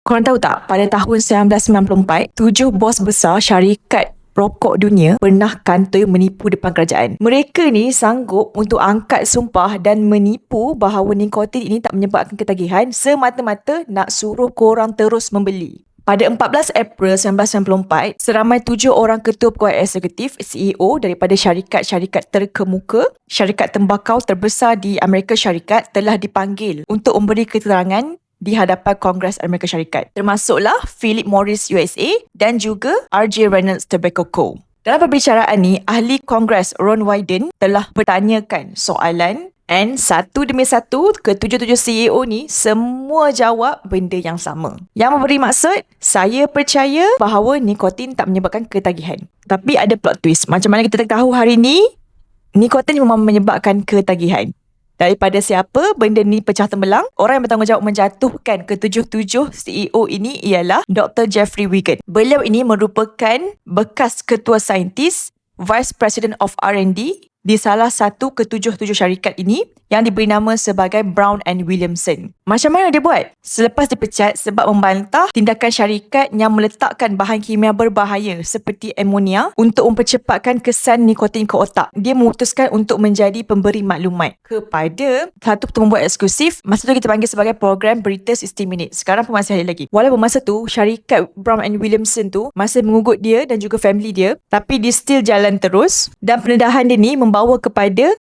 Korang tahu tak, pada tahun 1994, 7 bos besar syarikat rokok dunia pernah kantoi menipu depan kerajaan. Mereka ni sanggup untuk angkat sumpah dan menipu bahawa nikotin ini tak menyebabkan ketagihan semata-mata nak suruh korang terus membeli. Pada 14 April 1994, seramai 7 orang ketua pegawai eksekutif CEO daripada syarikat-syarikat terkemuka, syarikat tembakau terbesar di Amerika Syarikat telah dipanggil untuk memberi keterangan di hadapan Kongres Amerika Syarikat. Termasuklah Philip Morris USA dan juga R.J. Reynolds Tobacco Co. Dalam perbicaraan ni, ahli Kongres Ron Wyden telah bertanyakan soalan and satu demi satu, ke-7 CEO ni semua jawab benda yang sama. Yang memberi maksud, saya percaya bahawa nikotin tak menyebabkan ketagihan. Tapi ada plot twist. Macam mana kita tahu hari ni, nikotin memang menyebabkan ketagihan. Daripada siapa benda ni pecah tembelang, orang yang bertanggungjawab menjatuhkan ke-7 CEO ini ialah Dr. Jeffrey Wiggin. Beliau ini merupakan bekas ketua saintis, Vice President of R&D di salah satu ke-7 syarikat ini yang diberi nama sebagai Brown and Williamson. Macam mana dia buat? Selepas dipecat sebab membantah tindakan syarikat yang meletakkan bahan kimia berbahaya seperti amonia untuk mempercepatkan kesan nikotin ke otak, dia memutuskan untuk menjadi pemberi maklumat kepada satu pembuat eksklusif. Masa tu kita panggil sebagai program Berita 60 Minit. Sekarang pun masih ada lagi. Walaupun masa tu syarikat Brown and Williamson tu masih mengugut dia dan juga family dia, tapi dia still jalan terus, dan pendedahan dia ni membawa kepada